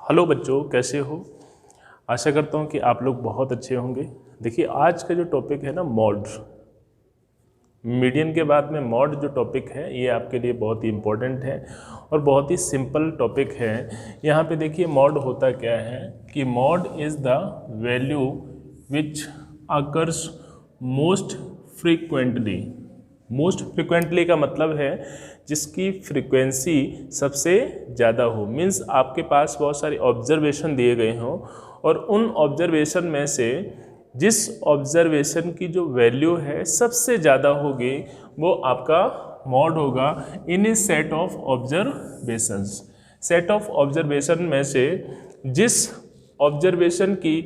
Hello बच्चों, कैसे हो। आशा करता हूँ कि आप लोग बहुत अच्छे होंगे। देखिए, आज का जो टॉपिक है ना, मॉड। मीडियन के बाद में मॉड जो टॉपिक है ये आपके लिए बहुत ही इम्पोर्टेंट है और बहुत ही सिंपल टॉपिक है। यहाँ पे देखिए, मॉड होता क्या है कि mod is the value which occurs most frequently. Most frequently का मतलब है जिसकी फ्रीक्वेंसी सबसे ज़्यादा हो। मीन्स आपके पास बहुत सारे ऑब्जर्वेशन दिए गए हों और उन ऑब्जर्वेशन में से जिस ऑब्जर्वेशन की जो वैल्यू है सबसे ज़्यादा होगी वो आपका मॉड होगा in a set of observations. Set of observation में से जिस ऑब्जर्वेशन की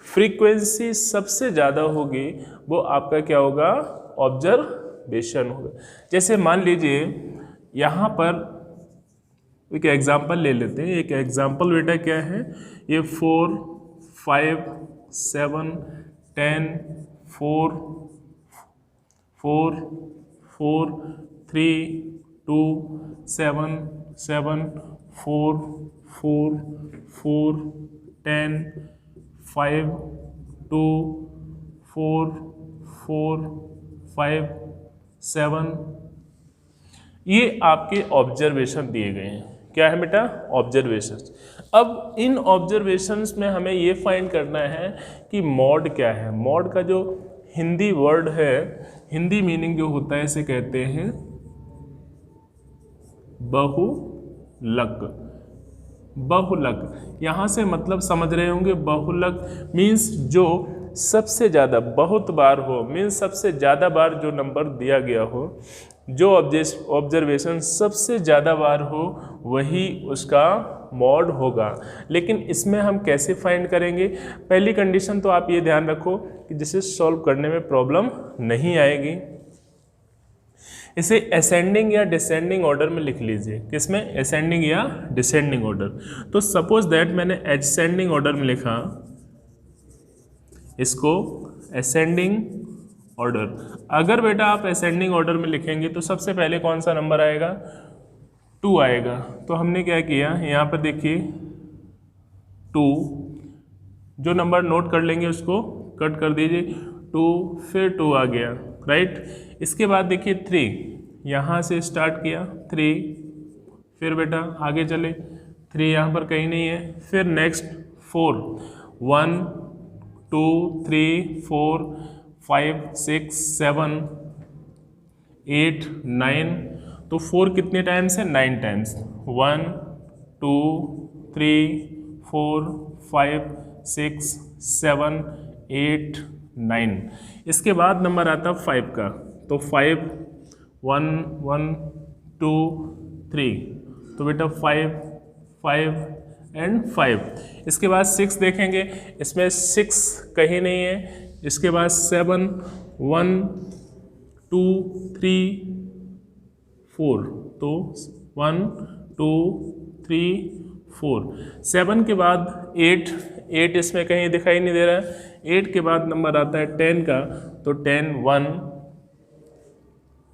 फ्रीक्वेंसी सबसे ज़्यादा होगी वो आपका क्या होगा, ऑब्जर्वेशन होगा। जैसे मान लीजिए यहाँ पर एक एग्जांपल ले लेते हैं। एक एग्जांपल बेटा क्या है, ये 4, 5, 7, 10, 4, 4, 4, 3, 2, 7, 7, 4, 4, 4, 10, 5, 2, 4, 4, 5, 7। ये आपके ऑब्जर्वेशन दिए गए हैं। क्या है बेटा, ऑब्जर्वेशंस। अब इन ऑब्जर्वेशंस में हमें ये फाइंड करना है कि मॉड क्या है। मॉड का जो हिंदी वर्ड है, हिंदी मीनिंग जो होता है इसे कहते हैं बहुलक। बहुलक यहाँ से मतलब समझ रहे होंगे, बहुलक मीन्स जो सबसे ज़्यादा बहुत बार हो। मीन्स सबसे ज़्यादा बार जो नंबर दिया गया हो, जो ऑब्जर्वेशन सबसे ज़्यादा बार हो वही उसका मॉड होगा। लेकिन इसमें हम कैसे फाइंड करेंगे, पहली कंडीशन तो आप ये ध्यान रखो कि जिसे सॉल्व करने में प्रॉब्लम नहीं आएगी। इसे असेंडिंग या डिसेंडिंग ऑर्डर में लिख लीजिए। किसमें, असेंडिंग या डिसेंडिंग ऑर्डर। तो सपोज दैट मैंने असेंडिंग ऑर्डर में लिखा, इसको असेंडिंग ऑर्डर। अगर बेटा आप असेंडिंग ऑर्डर में लिखेंगे तो सबसे पहले कौन सा नंबर आएगा, 2 आएगा। तो हमने क्या किया, यहाँ पर देखिए 2, जो नंबर नोट कर लेंगे उसको कट कर दीजिए, 2 फिर 2 आ गया, राइट। इसके बाद देखिए 3, यहाँ से स्टार्ट किया 3, फिर बेटा आगे चले 3 यहाँ पर कहीं नहीं है, फिर नेक्स्ट 4, 1, 2, 3, 4, 5, 6, 7, 8, 9। तो 4 कितने टाइम्स है, 9 टाइम्स। 1, 2, 3, 4, 5, 6, 7, 8, 9। इसके बाद नंबर आता 5 का, तो 5, 1, 1, 2, 3। तो बेटा 5, 5 एंड 5। इसके बाद 6 देखेंगे, इसमें 6 कहीं नहीं है। इसके बाद 7, 1, 2, 3, 4। तो 1, 2, 3, 4। 7 के बाद 8, 8 इसमें कहीं दिखाई नहीं दे रहा है। 8 के बाद नंबर आता है 10 का, तो 10, 1,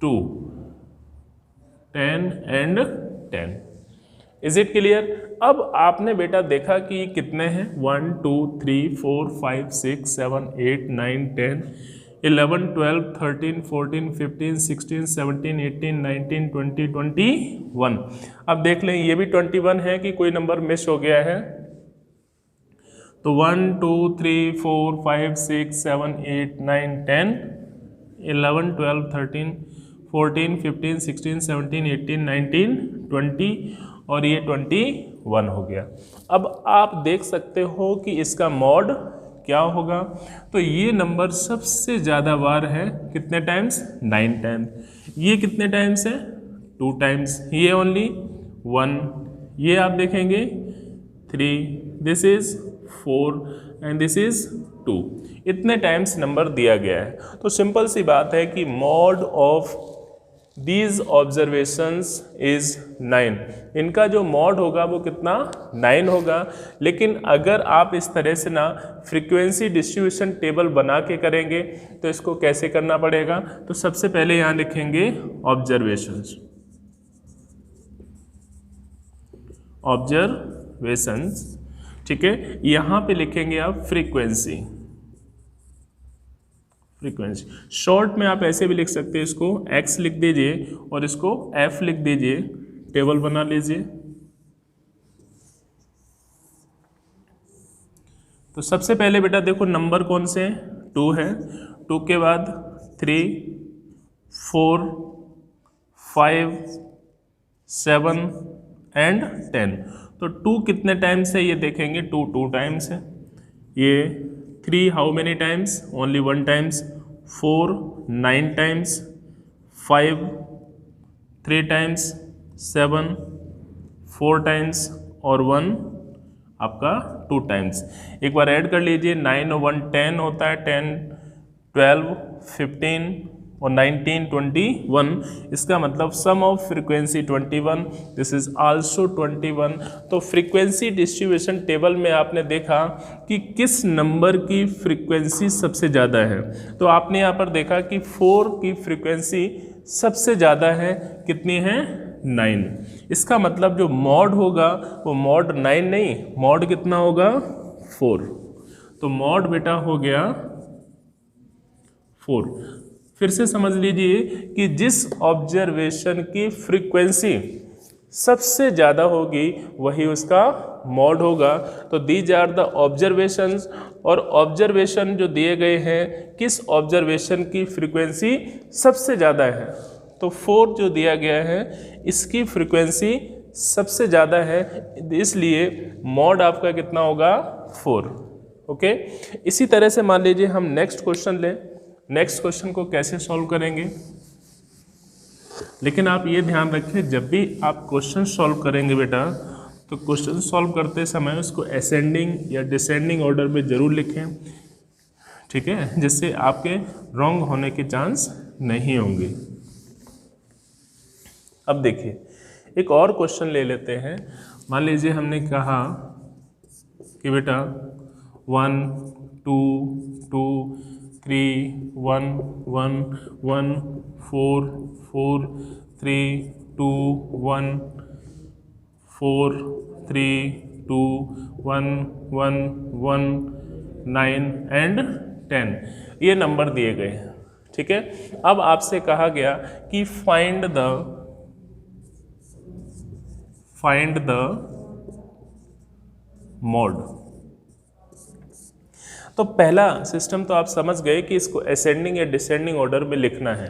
2, 10 एंड 10। Is it clear. अब आपने बेटा देखा कि कितने हैं, 1, 2, 3, 4, 5, 6, 7, 8, 9, 10, 11, 12, 13, 14, 15, 16, 17, 18, 19, 20, 21। अब देख लें ये भी 21 है कि कोई नंबर मिस हो गया है। तो 1, 2, 3, 4, 5, 6, 7, 8, 9, 10, 11, 12, 13, 14, 15, 16, 17, 18, 19, 20 और ये 21 हो गया। अब आप देख सकते हो कि इसका मॉड क्या होगा। तो ये नंबर सबसे ज़्यादा बार है, कितने टाइम्स, 9 टाइम्स। ये कितने टाइम्स है, 2 टाइम्स। ये ओनली 1। ये आप देखेंगे 3, this is 4 and this is 2। इतने टाइम्स नंबर दिया गया है। तो सिंपल सी बात है कि mod of these observations is 9। इनका जो मॉड होगा वो कितना, 9 होगा। लेकिन अगर आप इस तरह से ना फ्रीक्वेंसी डिस्ट्रीब्यूशन टेबल बना के करेंगे तो इसको कैसे करना पड़ेगा। तो सबसे पहले यहाँ लिखेंगे ऑब्जर्वेशंस। ऑब्जर्वेशंस ठीक है, यहाँ पे लिखेंगे आप फ्रीक्वेंसी। फ्रीक्वेंसी शॉर्ट में आप ऐसे भी लिख सकते हैं, इसको x लिख दीजिए और इसको f लिख दीजिए, टेबल बना लीजिए। तो सबसे पहले बेटा देखो नंबर कौन से हैं, 2 है, 2 के बाद 3, 4, 5, 7 एंड 10। तो 2 कितने टाइम्स है ये देखेंगे, 2 टाइम्स है। ये 3 how many times, only 1 times. 4 9 times, 5 3 times, 7 4 times और 1 आपका 2 टाइम्स। एक बार ऐड कर लीजिए, 9 और 1 10 होता है, 10 12 15 और 19 21। इसका मतलब sum of frequency 21, this is also 21। तो फ्रीक्वेंसी डिस्ट्रीब्यूशन टेबल में आपने देखा कि किस नंबर की फ्रीक्वेंसी सबसे ज़्यादा है। तो आपने यहाँ पर देखा कि 4 की फ्रीक्वेंसी सबसे ज़्यादा है, कितनी है, 9। इसका मतलब जो मॉड होगा वो मॉड 9 नहीं, मॉड कितना होगा, 4। तो मॉड बेटा हो गया 4। फिर से समझ लीजिए कि जिस ऑब्जर्वेशन की फ्रीक्वेंसी सबसे ज़्यादा होगी वही उसका मॉड होगा। तो दीज आर द ऑब्जर्वेशंस, और ऑब्जर्वेशन जो दिए गए हैं किस ऑब्जर्वेशन की फ्रीक्वेंसी सबसे ज़्यादा है, तो 4 जो दिया गया है इसकी फ्रीक्वेंसी सबसे ज़्यादा है, इसलिए मॉड आपका कितना होगा, 4। ओके, इसी तरह से मान लीजिए हम नेक्स्ट क्वेश्चन लें। नेक्स्ट क्वेश्चन को कैसे सॉल्व करेंगे, लेकिन आप ये ध्यान रखें जब भी आप क्वेश्चन सॉल्व करेंगे बेटा, तो क्वेश्चन सॉल्व करते समय उसको असेंडिंग या डिसेंडिंग ऑर्डर में ज़रूर लिखें, ठीक है, जिससे आपके रॉन्ग होने के चांस नहीं होंगे। अब देखिए एक और क्वेश्चन ले लेते हैं। मान लीजिए हमने कहा कि बेटा 1 2 2 3 1 1 1 4 4 3 2 1 4 3 2 1 1 1 9 एंड 10, ये नंबर दिए गए हैं, ठीक है। अब आपसे कहा गया कि फाइंड द मॉड। तो पहला सिस्टम तो आप समझ गए कि इसको असेंडिंग या डिसेंडिंग ऑर्डर में लिखना है।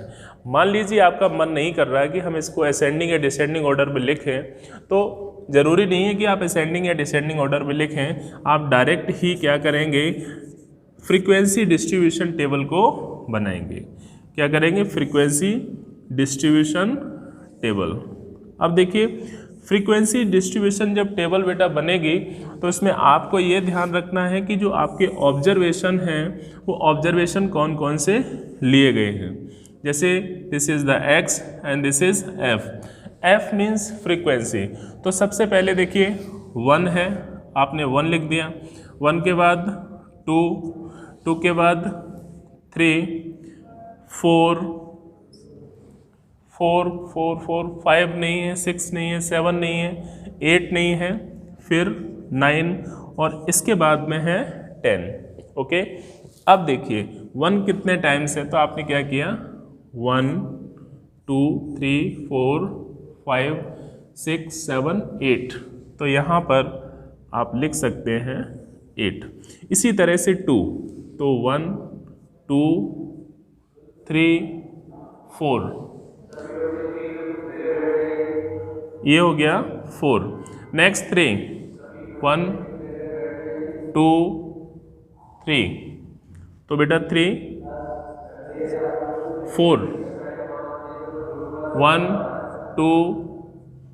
मान लीजिए आपका मन नहीं कर रहा है कि हम इसको असेंडिंग या डिसेंडिंग ऑर्डर में लिखें, तो ज़रूरी नहीं है कि आप असेंडिंग या डिसेंडिंग ऑर्डर में लिखें, आप डायरेक्ट ही क्या करेंगे, फ्रीक्वेंसी डिस्ट्रीब्यूशन टेबल को बनाएंगे। क्या करेंगे, फ्रीक्वेंसी डिस्ट्रीब्यूशन टेबल। अब देखिए फ्रीक्वेंसी डिस्ट्रीब्यूशन जब टेबल बेटा बनेगी तो इसमें आपको ये ध्यान रखना है कि जो आपके ऑब्जर्वेशन हैं वो ऑब्जर्वेशन कौन कौन से लिए गए हैं। जैसे this is the x and this is f। f means frequency. तो सबसे पहले देखिए 1 है, आपने 1 लिख दिया, 1 के बाद 2, 2 के बाद 3, 4 4 4 4 5 नहीं है, 6 नहीं है, 7 नहीं है, 8 नहीं है, फिर 9 और इसके बाद में है 10। ओके, अब देखिए 1 कितने टाइम्स है, तो आपने क्या किया, 1 2 3 4 5 6 7 8, तो यहाँ पर आप लिख सकते हैं 8। इसी तरह से 2, तो 1 2 3 4, ये हो गया 4। नेक्स्ट 3, 1 2 3, तो बेटा 3 4 1 2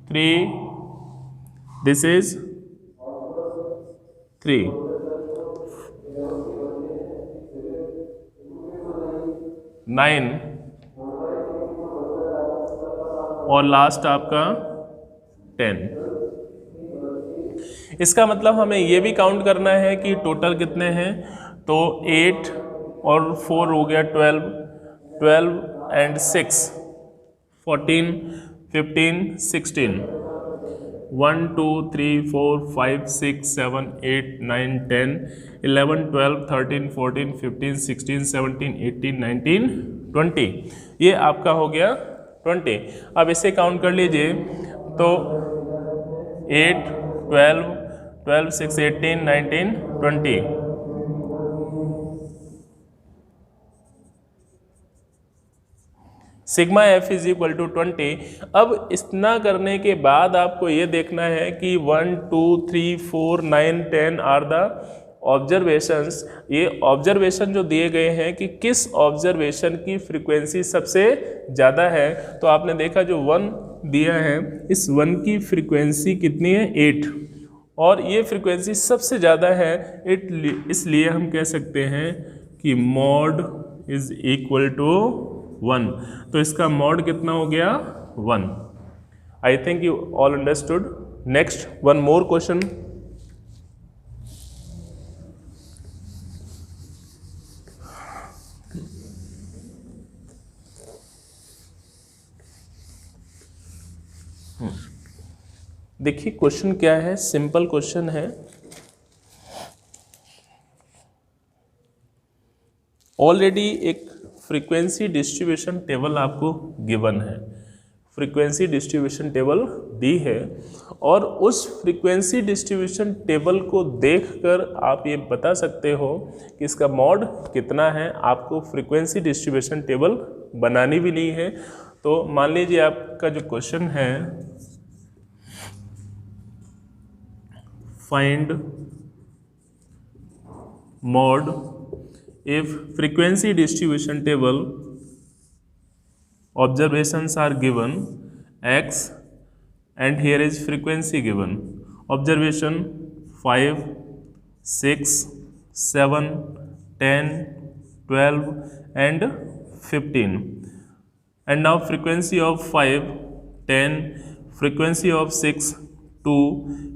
3, दिस इज 3, 9 और लास्ट आपका 10। इसका मतलब हमें ये भी काउंट करना है कि टोटल कितने हैं, तो 8 और 4 हो गया 12, 12 एंड 6 14 15 16, 1 2 3 4 5 6 7 8 9 10 11 12 13 14 15 16 17 18 19 20, ये आपका हो गया 20। अब इसे काउंट कर लीजिए तो 8 12 12 6 18 19 20। Sigma F is equal to 20। अब इतना करने के बाद आपको ये देखना है कि 1 2 3 4 9 10 आर द ऑब्जर्वेशंस। ये ऑब्जर्वेशन जो दिए गए हैं कि किस ऑब्जर्वेशन की फ्रीक्वेंसी सबसे ज़्यादा है, तो आपने देखा जो 1 दिया है, इस 1 की फ्रीक्वेंसी कितनी है 8, और ये फ्रीक्वेंसी सबसे ज़्यादा है इसलिए हम कह सकते हैं कि मॉड इज इक्वल टू 1। तो इसका मॉड कितना हो गया 1। I think you all understood. Next one more question. देखिए क्वेश्चन क्या है, सिंपल क्वेश्चन है। ऑलरेडी एक फ्रीक्वेंसी डिस्ट्रीब्यूशन टेबल आपको गिवन है, फ्रीक्वेंसी डिस्ट्रीब्यूशन टेबल दी है, और उस फ्रीक्वेंसी डिस्ट्रीब्यूशन टेबल को देखकर आप ये बता सकते हो कि इसका मॉड कितना है। आपको फ्रीक्वेंसी डिस्ट्रीब्यूशन टेबल बनानी भी नहीं है। तो मान लीजिए आपका जो क्वेश्चन है, find mod if frequency distribution table observations are given x and here is frequency given, observation 5 6 7 10 12 and 15, and now frequency of 5 10, frequency of 6 2,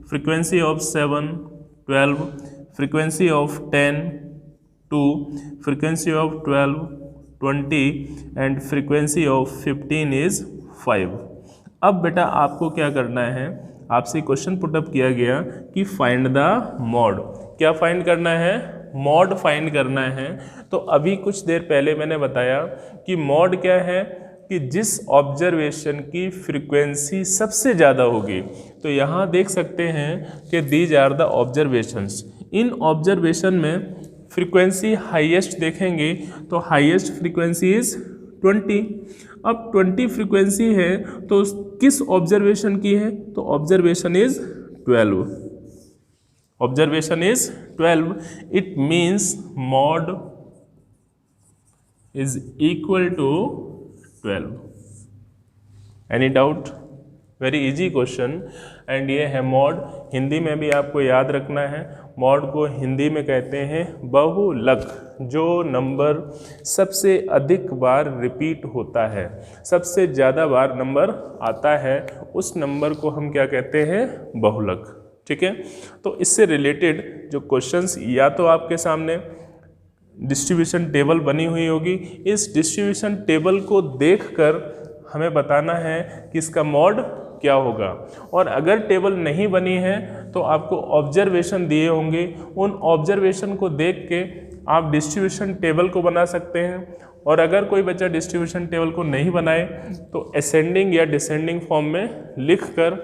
frequency of 7 12, frequency of 10 2, frequency of 12 20 and frequency of 15 is 5। अब बेटा आपको क्या करना है, आपसे question put up किया गया कि फाइंड द मॉड। क्या फाइंड करना है, मॉड फाइंड करना है। तो अभी कुछ देर पहले मैंने बताया कि मॉड क्या है, कि जिस ऑब्जर्वेशन की फ्रीक्वेंसी सबसे ज़्यादा होगी। तो यहाँ देख सकते हैं कि दीज आर द ऑब्जर्वेशंस। इन ऑब्जर्वेशन में फ्रीक्वेंसी हाईएस्ट देखेंगे तो हाईएस्ट फ्रीक्वेंसी इज 20। अब 20 फ्रीक्वेंसी है तो किस ऑब्जर्वेशन की है, तो observation is 12। Observation is 12। It means mode is equal to 12। Any doubt? Very easy question. And ये है मॉड। हिंदी में भी आपको याद रखना है, मॉड को हिंदी में कहते हैं बहुलक। जो नंबर सबसे अधिक बार रिपीट होता है, सबसे ज़्यादा बार नंबर आता है, उस नंबर को हम क्या कहते हैं, बहुलक। ठीक है। तो इससे रिलेटेड जो क्वेश्चंस या तो आपके सामने डिस्ट्रीब्यूशन टेबल बनी हुई होगी, इस डिस्ट्रीब्यूशन टेबल को देखकर हमें बताना है कि इसका मॉड क्या होगा। और अगर टेबल नहीं बनी है तो आपको ऑब्जर्वेशन दिए होंगे, उन ऑब्जर्वेशन को देख के आप डिस्ट्रीब्यूशन टेबल को बना सकते हैं। और अगर कोई बच्चा डिस्ट्रीब्यूशन टेबल को नहीं बनाए तो असेंडिंग या डिसेंडिंग फॉर्म में लिखकर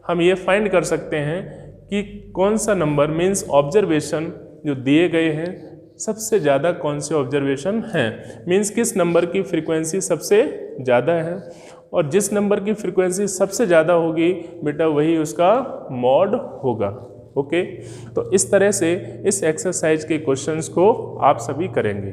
हम ये फाइंड कर सकते हैं कि कौन सा नंबर मीन्स ऑब्जर्वेशन जो दिए गए हैं सबसे ज़्यादा कौन से ऑब्जर्वेशन हैं, मीन्स किस नंबर की फ्रीक्वेंसी सबसे ज़्यादा है। और जिस नंबर की फ्रीक्वेंसी सबसे ज़्यादा होगी बेटा वही उसका मॉड होगा। ओके। तो इस तरह से इस एक्सरसाइज के क्वेश्चंस को आप सभी करेंगे।